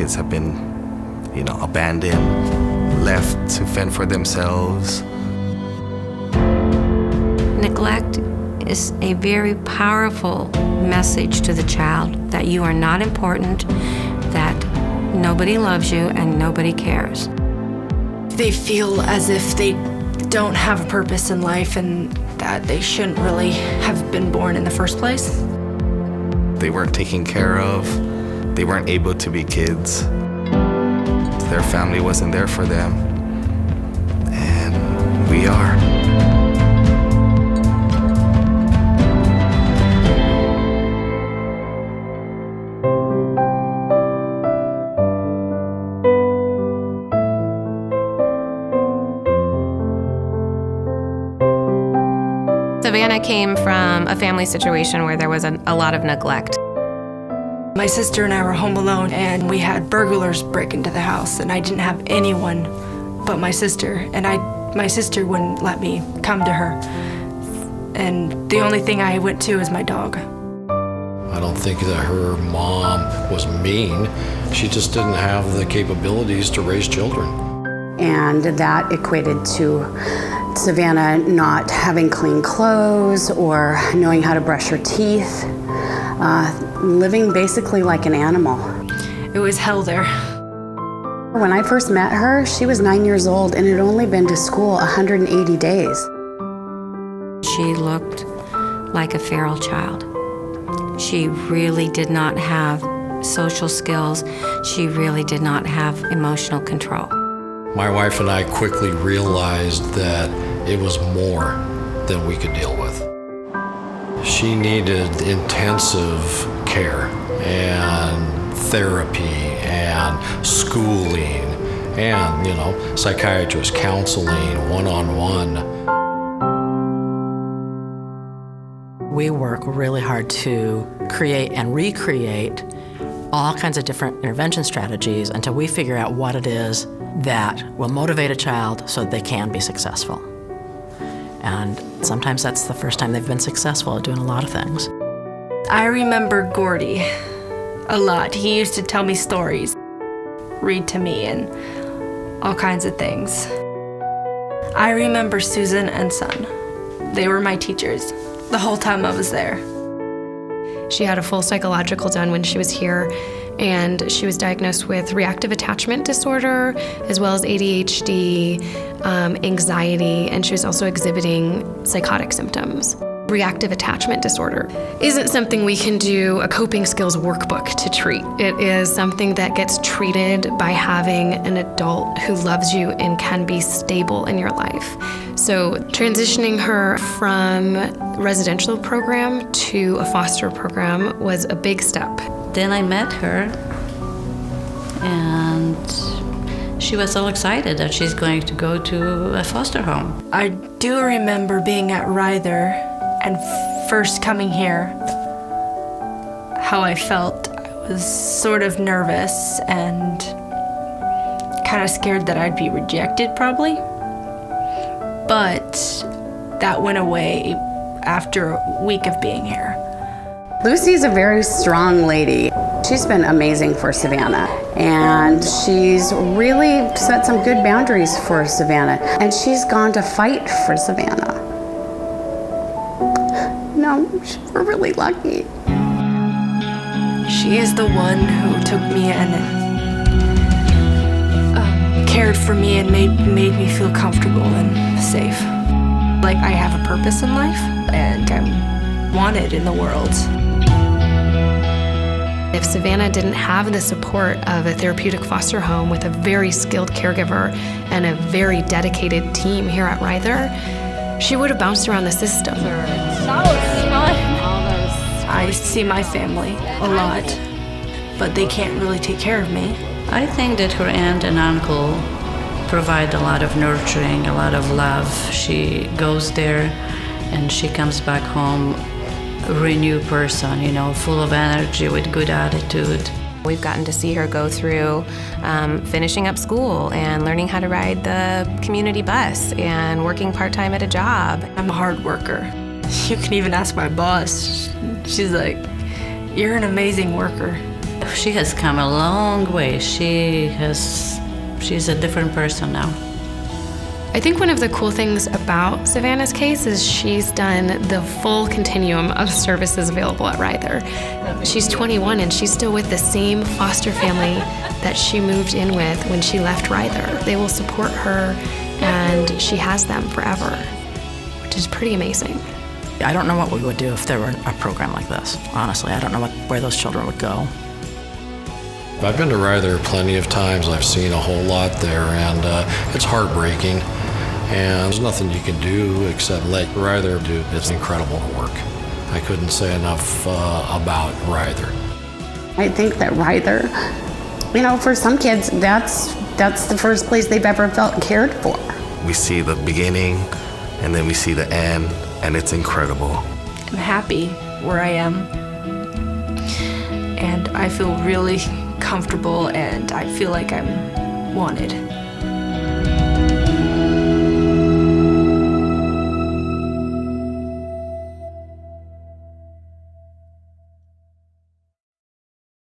kids have been, abandoned, left to fend for themselves. Neglect is a very powerful message to the child that you are not important, that nobody loves you and nobody cares. They feel as if they don't have a purpose in life and that they shouldn't really have been born in the first place. They weren't taken care of. They weren't able to be kids. Their family wasn't there for them. And we are. Savannah came from a family situation where there was a lot of neglect. My sister and I were home alone, and we had burglars break into the house, and I didn't have anyone but my sister, and my sister wouldn't let me come to her. And the only thing I went to is my dog. I don't think that her mom was mean. She just didn't have the capabilities to raise children. And that equated to Savannah not having clean clothes or knowing how to brush her teeth, living basically like an animal. It was hell there. When I first met her, she was 9 years old and had only been to school 180 days. She looked like a feral child. She really did not have social skills. She really did not have emotional control. My wife and I quickly realized that it was more than we could deal with. She needed intensive care and therapy and schooling and, psychiatrist counseling, one-on-one. We work really hard to create and recreate all kinds of different intervention strategies until we figure out what it is that will motivate a child so that they can be successful. And sometimes that's the first time they've been successful at doing a lot of things. I remember Gordy a lot. He used to tell me stories, read to me, and all kinds of things. I remember Susan and Son. They were my teachers the whole time I was there. She had a full psychological done when she was here, and she was diagnosed with reactive attachment disorder, as well as ADHD, anxiety, and she was also exhibiting psychotic symptoms. Reactive attachment disorder isn't something we can do a coping skills workbook to treat. It is something that gets treated by having an adult who loves you and can be stable in your life. So transitioning her from residential program to a foster program was a big step. Then I met her, and she was so excited that she's going to go to a foster home. I do remember being at Ryther and first coming here, how I felt. I was sort of nervous and kind of scared that I'd be rejected probably. But that went away after a week of being here. Lucy's a very strong lady. She's been amazing for Savannah, and she's really set some good boundaries for Savannah, and she's gone to fight for Savannah. No, we're really lucky. She is the one who took me in and cared for me and made me feel comfortable and safe. Like I have a purpose in life and I'm wanted in the world. If Savannah didn't have the support of a therapeutic foster home with a very skilled caregiver and a very dedicated team here at Ryther, she would have bounced around the system. I see my family a lot, but they can't really take care of me. I think that her aunt and uncle provide a lot of nurturing, a lot of love. She goes there and she comes back home a renewed person, full of energy with good attitude. We've gotten to see her go through finishing up school and learning how to ride the community bus and working part-time at a job. I'm a hard worker. You can even ask my boss. She's like, "You're an amazing worker." she has come a long way. She's a different person now. I think one of the cool things about Savannah's case is she's done the full continuum of services available at Ryther. She's 21 and she's still with the same foster family that she moved in with when she left Ryther. They will support her and she has them forever, which is pretty amazing. I don't know what we would do if there were a program like this. Honestly, I don't know where those children would go. I've been to Ryther plenty of times. I've seen a whole lot there, and it's heartbreaking. And there's nothing you can do except let Ryther do its incredible work. I couldn't say enough about Ryther. I think that Ryther, you know, for some kids, that's the first place they've ever felt cared for. We see the beginning, and then we see the end, and it's incredible. I'm happy where I am, and I feel really comfortable, and I feel like I'm wanted.